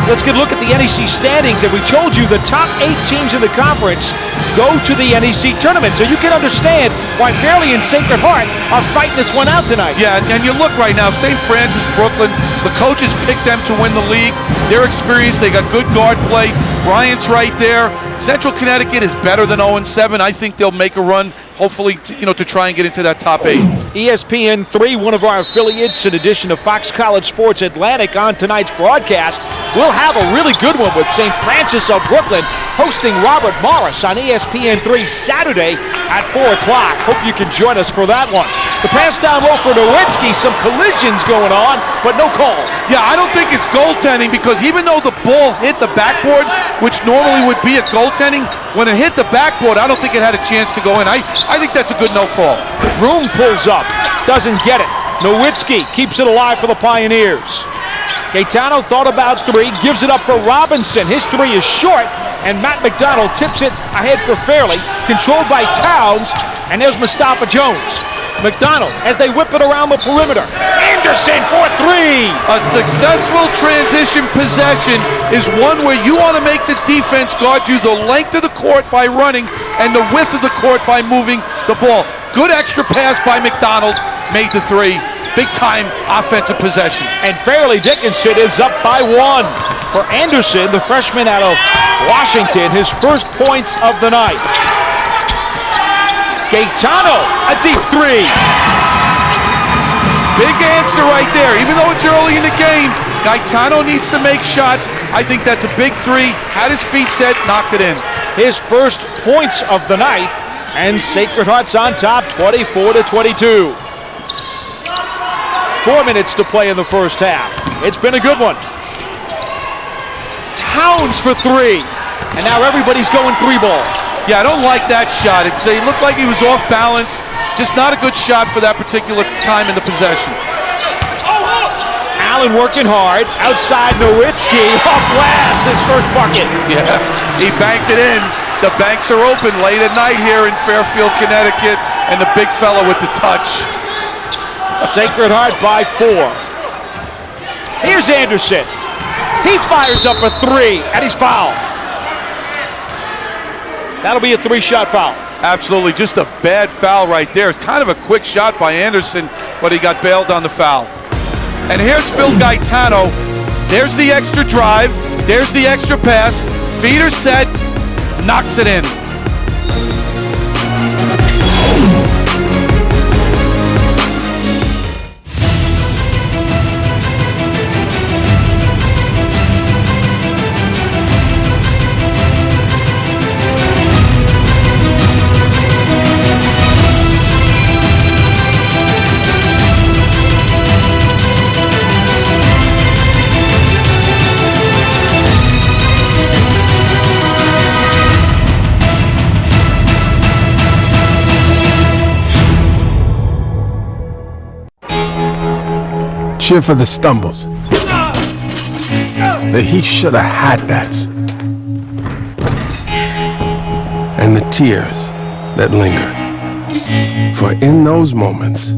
Let's get a look at the NEC standings, and we told you the top 8 teams in the conference go to the NEC tournament, so you can understand why Fairleigh and Sacred Heart are fighting this one out tonight. Yeah, and you look right now, St. Francis, Brooklyn, the coaches picked them to win the league. They're experienced, they got good guard play. Bryant's right there. Central Connecticut is better than 0-7. I think they'll make a run, hopefully, to try and get into that top 8. ESPN3, one of our affiliates, in addition to Fox College Sports Atlantic on tonight's broadcast. we'll have a really good one with St. Francis of Brooklyn hosting Robert Morris on ESPN3 Saturday at 4 o'clock. Hope you can join us for that one. The pass down low for Nowitzki, some collisions going on, but no call. Yeah, I don't think it's goaltending, because even though the ball hit the backboard, which normally would be a goaltending, when it hit the backboard, I don't think it had a chance to go in. I think that's a good no call. Broom pulls up, doesn't get it. Nowitzki keeps it alive for the Pioneers. Gaetano thought about three, gives it up for Robinson. His three is short, and Matt McDonald tips it ahead for Fairley, controlled by Towns, and there's Mustafa Jones. McDonald, as they whip it around the perimeter. Anderson for three! A successful transition possession is one where you want to make the defense guard you the length of the court by running and the width of the court by moving the ball. Good extra pass by McDonald, made the three. Big time offensive possession. And Fairleigh Dickinson is up by one. For Anderson, the freshman out of Washington, his first points of the night. Gaetano, a deep three. Big answer right there. Even though it's early in the game, Gaetano needs to make shots. I think that's a big three. Had his feet set, knocked it in. His first points of the night, and Sacred Heart's on top, 24-22. 4 minutes to play in the first half. It's been a good one. Towns for three. And now everybody's going three ball. Yeah, I don't like that shot. It looked like he was off balance. Just not a good shot for that particular time in the possession. Allen working hard. Outside Nowitzki. Off glass. His first bucket. Yeah, he banked it in. The banks are open late at night here in Fairfield, Connecticut. And the big fella with the touch. Sacred Heart by 4. Here's Anderson. He fires up a three, and he's fouled. That'll be a three-shot foul. Absolutely, just a bad foul right there. It's kind of a quick shot by Anderson, but he got bailed on the foul. And here's Phil Gaetano. There's the extra drive. There's the extra pass. Feet are set. Knocks it in. Cheer for the stumbles. That he should have had that. And the tears that linger. For in those moments,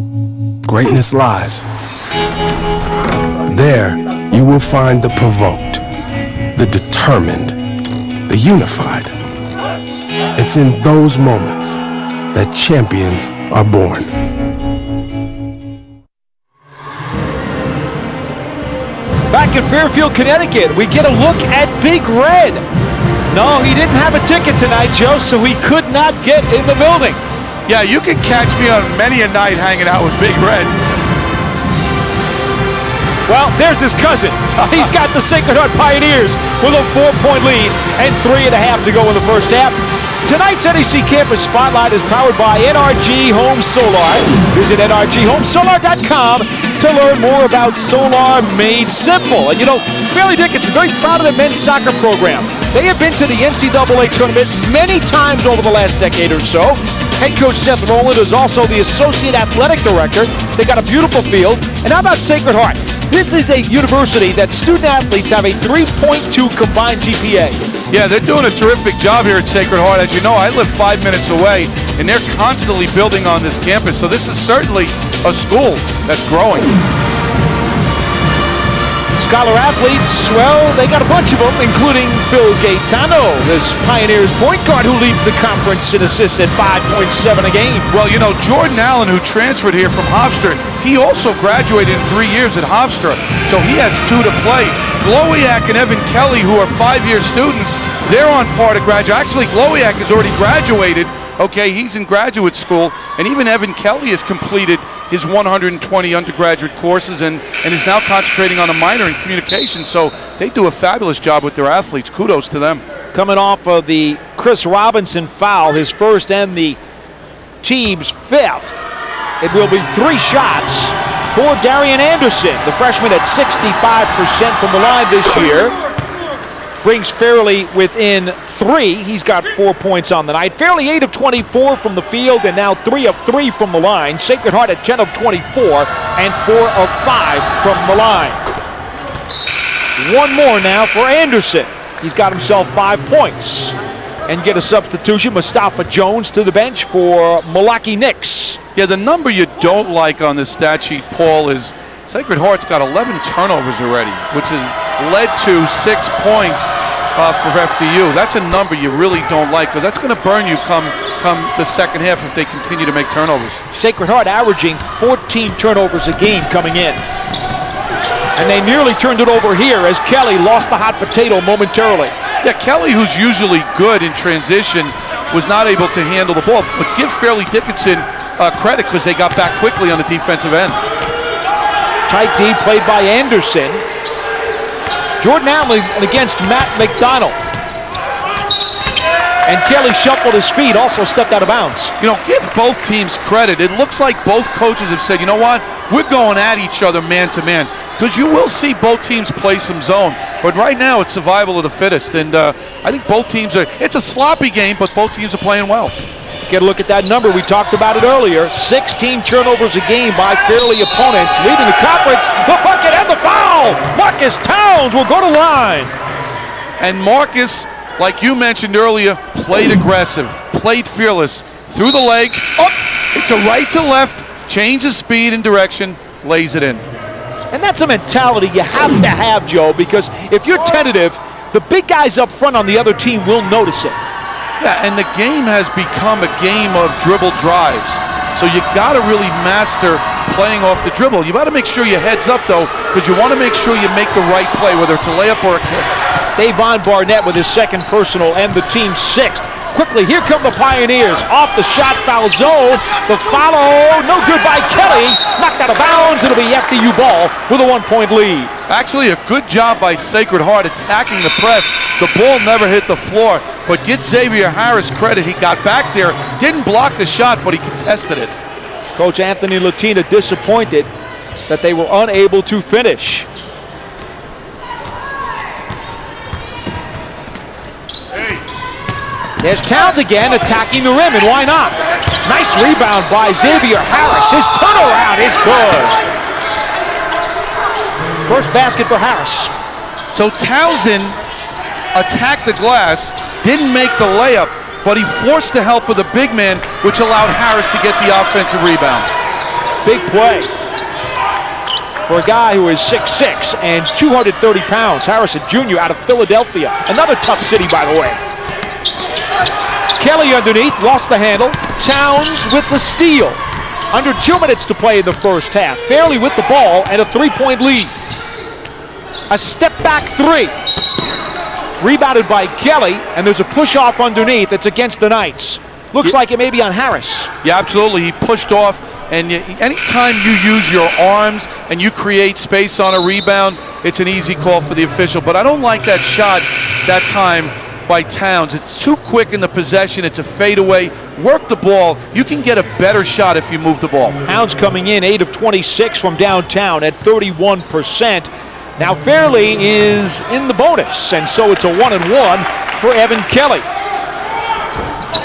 greatness lies. There you will find the provoked, the determined, the unified. It's in those moments that champions are born. Back in Fairfield, Connecticut, we get a look at Big Red. No, he didn't have a ticket tonight, Joe, so he could not get in the building. Yeah, you can catch me on many a night hanging out with Big Red. Well, there's his cousin. He's got the Sacred Heart Pioneers with a 4-point lead and 3.5 to go in the first half. Tonight's NEC Campus Spotlight is powered by NRG Home Solar. Visit nrghomesolar.com to learn more about solar made simple. And you know, Fairleigh Dickinson, very proud of the men's soccer program. They have been to the NCAA tournament many times over the last decade or so. Head coach Seth Rowland is also the associate athletic director. They got a beautiful field. And how about Sacred Heart? This is a university that student athletes have a 3.2 combined GPA. Yeah, they're doing a terrific job here at Sacred Heart. As you know, I live 5 minutes away, and they're constantly building on this campus. So this is certainly a school that's growing. Scholar athletes, well, they got a bunch of them, including Phil Gaetano, this Pioneers point guard who leads the conference in assists at 5.7 a game. Well, you know, Jordan Allen, who transferred here from Hofstra, he also graduated in 3 years at Hofstra, so he has 2 to play. Glowiak and Evan Kelly, who are 5-year students, they're on par to graduate. Actually, Glowiak has already graduated Okay, he's in graduate school, and even Evan Kelly has completed his 120 undergraduate courses and is now concentrating on a minor in communication. So they do a fabulous job with their athletes. Kudos to them. Coming off of the Chris Robinson foul, his first and the team's 5th. It will be 3 shots for Darian Anderson, the freshman at 65% from the line this year. Brings Fairleigh within 3. He's got 4 points on the night. Fairleigh 8 of 24 from the field and now 3 of 3 from the line. Sacred Heart at 10 of 24 and 4 of 5 from the line. One more now for Anderson. He's got himself 5 points. And get a substitution, Mustafa Jones to the bench for Milwaukee Knicks. Yeah, the number you don't like on this stat sheet, Paul, is Sacred Heart's got 11 turnovers already, which has led to 6 points for FDU. That's a number you really don't like, because that's going to burn you come the second half if they continue to make turnovers. Sacred Heart averaging 14 turnovers a game coming in. And they nearly turned it over here as Kelly lost the hot potato momentarily. Yeah, Kelly, who's usually good in transition, was not able to handle the ball. But give Fairleigh Dickinson credit, because they got back quickly on the defensive end. Tight D played by Anderson. Jordan Allen against Matt McDonald. And Kelly shuffled his feet, also stepped out of bounds. You know, give both teams credit. It looks like both coaches have said, you know what, we're going at each other man to man. Because you will see both teams play some zone. But right now, it's survival of the fittest. And I think both teams are, it's a sloppy game, but both teams are playing well. Get a look at that number. We talked about it earlier. 16 turnovers a game by Fairleigh opponents, leading the conference. The bucket and the foul. Marcus Towns will go to line. And Marcus, like you mentioned earlier, played aggressive, played fearless, through the legs. Oh, it's a right to left, changes speed and direction, lays it in. And that's a mentality you have to have, Joe, because if you're tentative, the big guys up front on the other team will notice it. Yeah, and the game has become a game of dribble drives. So you got to really master playing off the dribble. You got to make sure your head's up, though, because you want to make sure you make the right play, whether it's a layup or a kick. Davon Barnett with his 2nd personal and the team's 6th. Quickly, here come the Pioneers. Off the shot, foul zone. The follow, no good by Kelly. Knocked out of bounds. It'll be FDU ball with a 1-point lead. Actually, a good job by Sacred Heart attacking the press. The ball never hit the floor, but get Xavier Harris credit. He got back there, didn't block the shot, but he contested it. Coach Anthony Latina disappointed that they were unable to finish. There's Towns again attacking the rim, and why not? Nice rebound by Xavier Harris. His turnaround is good. First basket for Harris. So Townsend attacked the glass, didn't make the layup, but he forced the help of the big man, which allowed Harris to get the offensive rebound. Big play for a guy who is 6'6" and 230 pounds. Harris, a junior out of Philadelphia. Another tough city, by the way. Kelly underneath, lost the handle. Towns with the steal. Under 2 minutes to play in the first half. Fairleigh with the ball and a 3-point lead. A step back 3. Rebounded by Kelly, and there's a push off underneath. It's against the Knights. Looks like it may be on Harris. Yeah, absolutely. He pushed off, and anytime you use your arms and you create space on a rebound, it's an easy call for the official. But I don't like that shot that time by Towns. It's too quick in the possession. It's a fadeaway. Work the ball. You can get a better shot if you move the ball. Towns coming in 8 of 26 from downtown at 31%. Now Fairleigh is in the bonus, and so it's a 1-and-1 for Evan Kelly.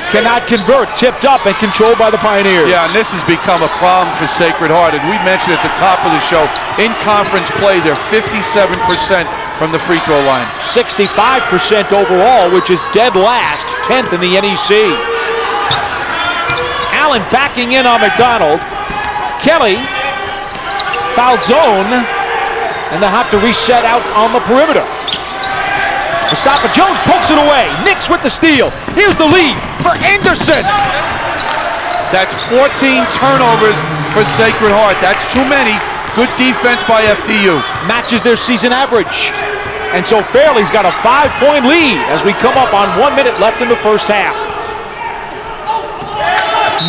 Cannot convert, tipped up and controlled by the Pioneers. Yeah, and this has become a problem for Sacred Heart. And we mentioned at the top of the show, in conference play, they're 57% from the free throw line. 65% overall, which is dead last, 10th in the NEC. Allen backing in on McDonald. Kelly, foul zone, and they'll have to reset out on the perimeter. Mustafa Jones pokes it away. Knicks with the steal. Here's the lead for Anderson. That's 14 turnovers for Sacred Heart. That's too many. Good defense by FDU. Matches their season average. And so Fairleigh's got a 5-point lead as we come up on 1 minute left in the first half.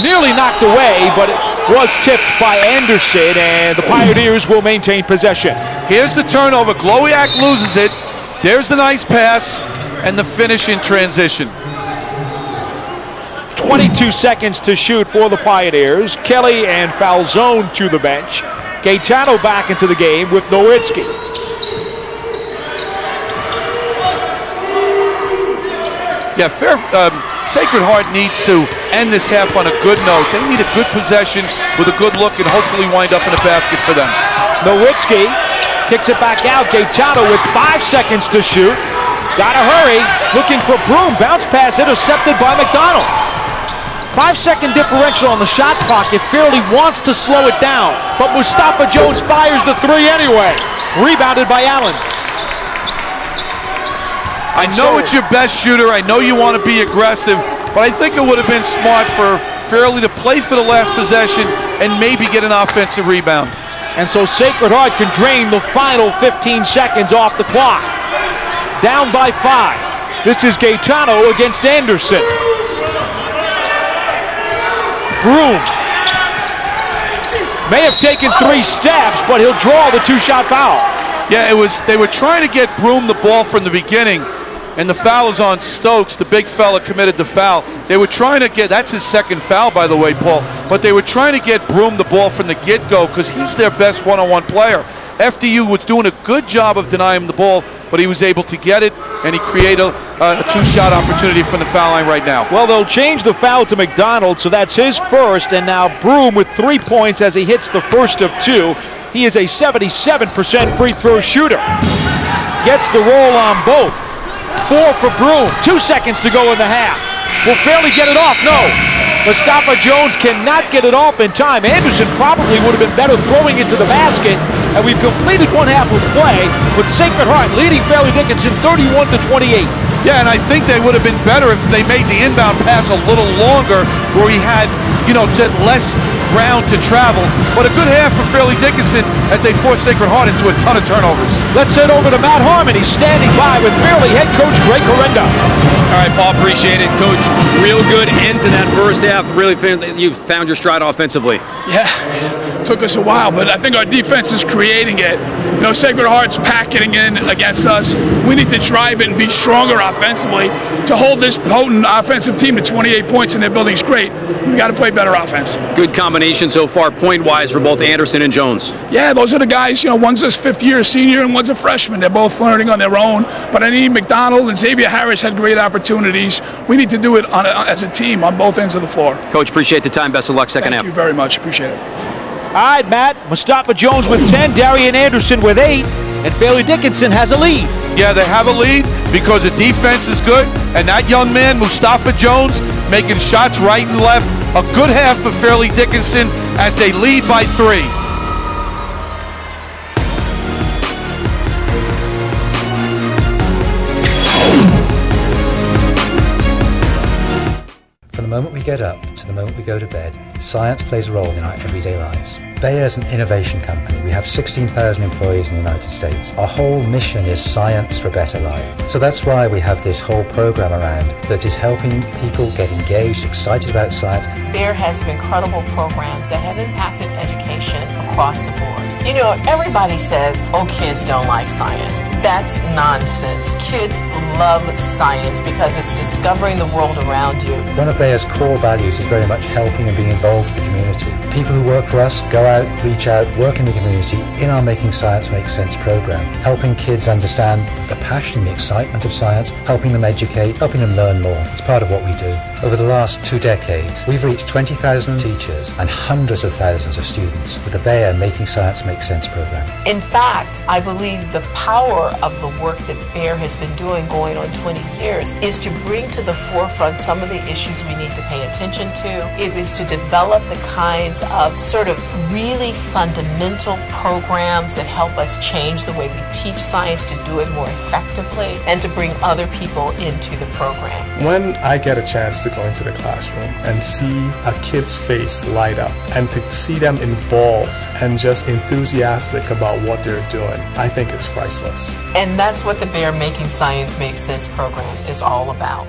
nearly knocked away, but it was tipped by Anderson, and the Pioneers will maintain possession. Here's the turnover. Glowiak loses it. There's the nice pass and the finish in transition. 22 seconds to shoot for the Pioneers. Kelly and Falzone to the bench. Gaetano back into the game with Nowitzki. Yeah, Sacred Heart needs to end this half on a good note. They need a good possession with a good look and hopefully wind up in a basket for them. Nowitzki kicks it back out. Gaetano with 5 seconds to shoot. Gotta hurry. Looking for Broom. Bounce pass intercepted by McDonald. 5-second differential on the shot clock. It fairly wants to slow it down, but Mustafa Jones fires the three anyway. Rebounded by Allen. I know it's your best shooter. I know you want to be aggressive, but I think it would have been smart for Fairleigh to play for the last possession and maybe get an offensive rebound. And so Sacred Heart can drain the final 15 seconds off the clock. Down by 5. This is Gaetano against Anderson. Broom may have taken 3 steps, but he'll draw the 2-shot foul. Yeah, they were trying to get Broom the ball from the beginning, and the foul is on Stokes. The big fella committed the foul. They were trying to get, that's his second foul, by the way, Paul, but they were trying to get Broom the ball from the get-go because he's their best one-on-one player. FDU was doing a good job of denying him the ball, but he was able to get it, and he created a 2-shot opportunity from the foul line right now. Well, they'll change the foul to McDonald, so that's his first, and now Broom with 3 points as he hits the first of 2. He is a 77% free throw shooter. Gets the roll on both. 4 for Broom. 2 seconds to go in the half. Will Fairleigh get it off? No. Mustafa Jones cannot get it off in time. Anderson probably would have been better throwing it to the basket. And we've completed one half of play with Sacred Heart leading Fairleigh Dickinson 31-28. Yeah, and I think they would have been better if they made the inbound pass a little longer where he had, less ground to travel. But a good half for Fairleigh Dickinson as they forced Sacred Heart into a ton of turnovers. Let's head over to Matt Harmon. He's standing by with Fairleigh head coach Greg Correnda. All right, Paul, appreciate it. Coach, real good end to that first half. Really, you found your stride offensively. Yeah, it took us a while, but I think our defense is creating it. Sacred Heart's packing in against us. We need to drive it and be stronger offensively to hold this potent offensive team to 28 points, and their building's great. We got to play better offense. Good combination so far, point-wise, for both Anderson and Jones. Yeah, those are the guys. One's a fifth-year senior and one's a freshman. They're both learning on their own. But I need McDonald and Xavier Harris had great opportunities. We need to do it as a team on both ends of the floor. Coach, appreciate the time. Best of luck second half. Thank you very much. Appreciate it. All right, Matt. Mustafa Jones with 10, Darian Anderson with 8, and Fairleigh Dickinson has a lead. Yeah, they have a lead because the defense is good, and that young man, Mustafa Jones, making shots right and left. A good half for Fairleigh Dickinson as they lead by 3. From the moment we get up to the moment we go to bed, science plays a role in our everyday lives. Bayer is an innovation company. We have 16,000 employees in the United States. Our whole mission is science for a better life. So that's why we have this whole program around that is helping people get engaged, excited about science. Bayer has some incredible programs that have impacted education across the board. Everybody says, oh, kids don't like science. That's nonsense. Kids love science because it's discovering the world around you. One of Bayer's core values is very much helping and being involved with the community. People who work for us go out, reach out, work in the community in our Making Science Make Sense program, helping kids understand the passion and the excitement of science, helping them educate, helping them learn more. It's part of what we do. Over the last 2 decades, we've reached 20,000 teachers and hundreds of thousands of students with the Bayer Making Science Make Sense program. In fact, I believe the power of the work that Bayer has been doing going on 20 years is to bring to the forefront some of the issues we need to pay attention to. It is to develop the kinds of sort of really fundamental programs that help us change the way we teach science to do it more effectively and to bring other people into the program. When I get a chance to go into the classroom and see a kid's face light up and to see them involved and just enthusiastic about what they're doing, I think it's priceless. And that's what the Bayer Making Science Make Sense program is all about.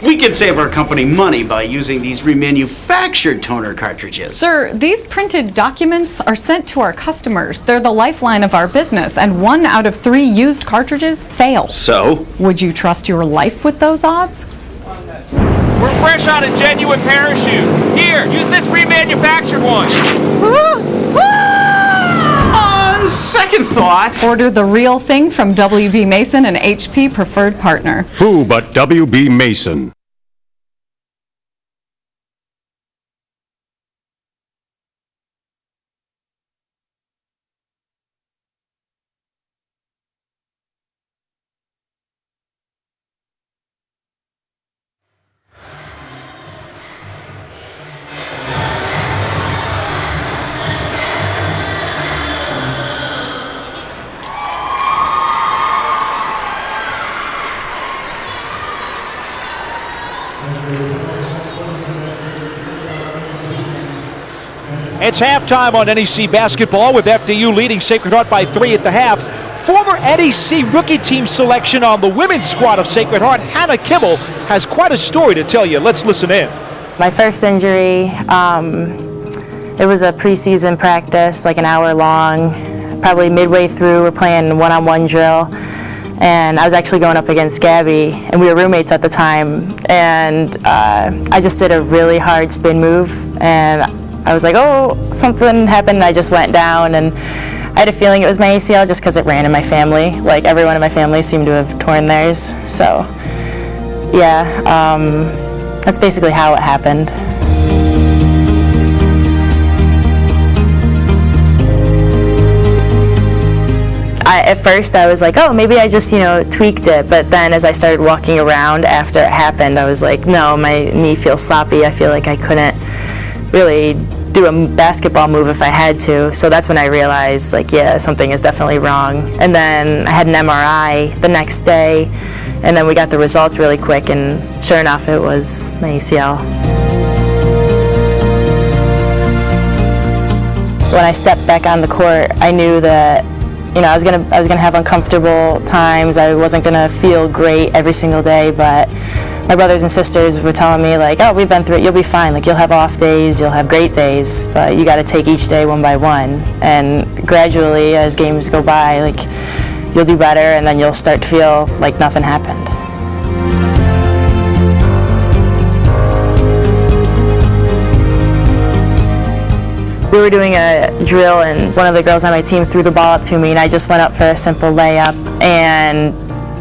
We can save our company money by using these remanufactured toner cartridges. Sir, these printed documents are sent to our customers. They're the lifeline of our business, and 1 out of 3 used cartridges fail. So? Would you trust your life with those odds? We're fresh out of genuine parachutes. Here, use this remanufactured one. On second thought. Order the real thing from WB Mason, an HP preferred partner. Who but WB Mason? It's halftime on NEC basketball with FDU leading Sacred Heart by 3 at the half. Former NEC rookie team selection on the women's squad of Sacred Heart, Hannah Kimmel, has quite a story to tell you. Let's listen in. My first injury, it was a preseason practice, like an hour long. Probably midway through, we're playing one-on-one drill. And I was actually going up against Gabby, and we were roommates at the time. And I just did a really hard spin move, and I was like, oh, something happened, and I just went down, and I had a feeling it was my ACL just because it ran in my family. Like, everyone in my family seemed to have torn theirs. So, yeah, that's basically how it happened. At first I was like, oh, maybe I just, tweaked it, but then as I started walking around after it happened, I was like, no, my knee feels sloppy. I feel like I couldn't really do a basketball move if I had to. So that's when I realized, like, yeah, something is definitely wrong. And then I had an MRI the next day, and then we got the results really quick, and sure enough, it was my ACL. When I stepped back on the court, I knew that I was gonna have uncomfortable times. I wasn't gonna feel great every single day, but my brothers and sisters were telling me, like, oh, we've been through it, you'll be fine. Like, you'll have off days, you'll have great days, but you gotta take each day one by one. And gradually, as games go by, like, you'll do better, and then you'll start to feel like nothing happened. We were doing a drill, and one of the girls on my team threw the ball up to me, and I just went up for a simple layup, and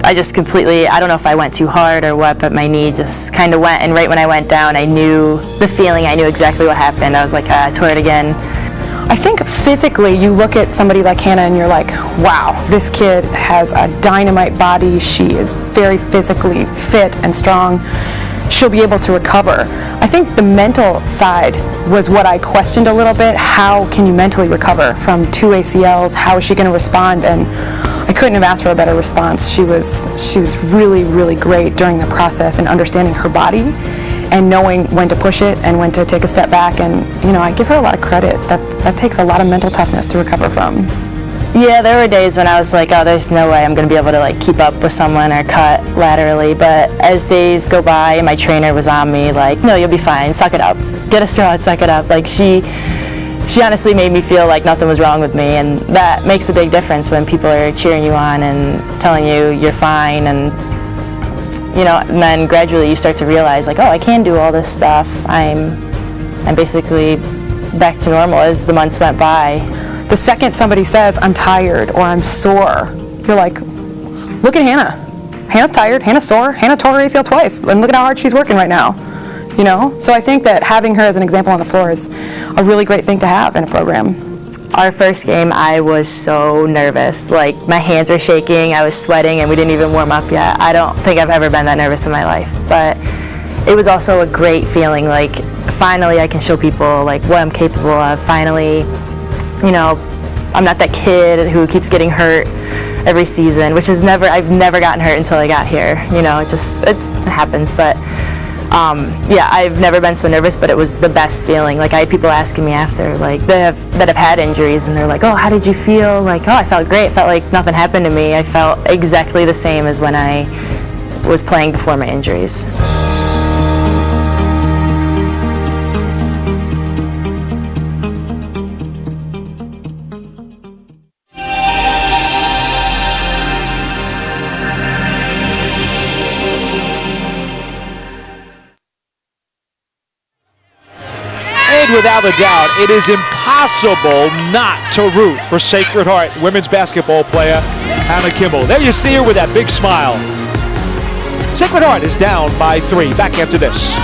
I just completely, I don't know if I went too hard or what, but my knee just kind of went, and right when I went down, I knew the feeling, I knew exactly what happened. I was like, I tore it again. I think physically, you look at somebody like Hannah and you're like, wow, this kid has a dynamite body. She is very physically fit and strong. She'll be able to recover. I think the mental side was what I questioned a little bit. How can you mentally recover from 2 ACLs? How is she going to respond? And I couldn't have asked for a better response. She was really, really great during the process and understanding her body and knowing when to push it and when to take a step back. And I give her a lot of credit. That takes a lot of mental toughness to recover from. Yeah, there were days when I was like, oh, there's no way I'm going to be able to like keep up with someone or cut laterally. But as days go by, and my trainer was on me, like, no, you'll be fine. Suck it up. Get a straw and suck it up. Like, she honestly made me feel like nothing was wrong with me, and that makes a big difference when people are cheering you on and telling you you're fine. And and then gradually you start to realize, like, oh, I can do all this stuff. I'm basically back to normal as the months went by. The second somebody says, I'm tired or I'm sore, you're like, look at Hannah. Hannah's tired, Hannah's sore, Hannah tore her ACL twice, and look at how hard she's working right now. So I think that having her as an example on the floor is a really great thing to have in a program. Our first game, I was so nervous. Like, my hands were shaking, I was sweating, and we didn't even warm up yet. I don't think I've ever been that nervous in my life. But it was also a great feeling, like, finally I can show people, like, what I'm capable of. Finally, I'm not that kid who keeps getting hurt every season, which is I've never gotten hurt until I got here. It happens, but yeah, I've never been so nervous, but it was the best feeling. Like, I had people asking me after, like, that have had injuries, and they're like, oh, how did you feel? Like, oh, I felt great. It felt like nothing happened to me. I felt exactly the same as when I was playing before my injuries. And without a doubt, it is impossible not to root for Sacred Heart women's basketball player Hannah Kimball. There you see her with that big smile. Sacred Heart is down by 3. Back after this.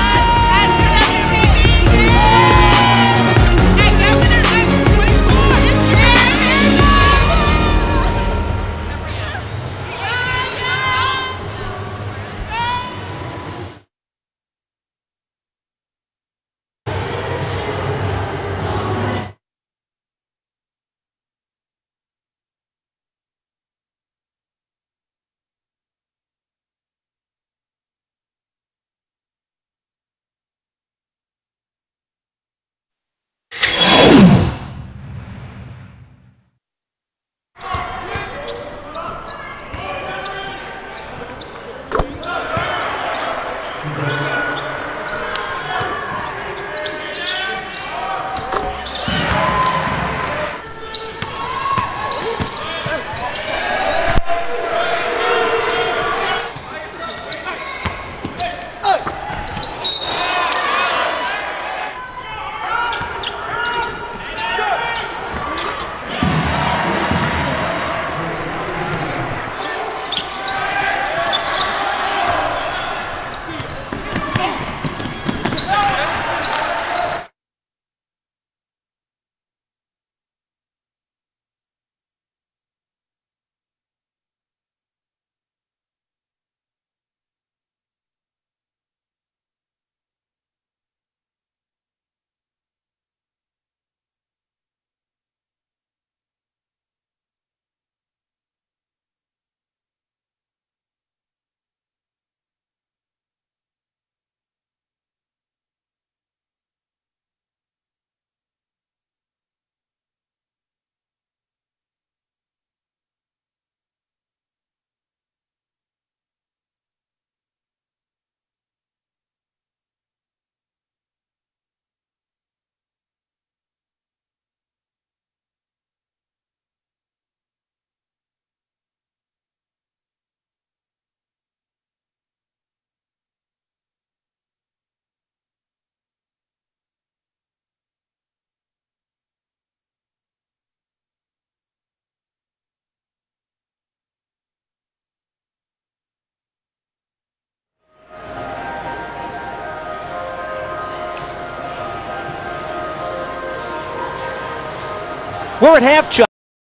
We're at half, Chuck.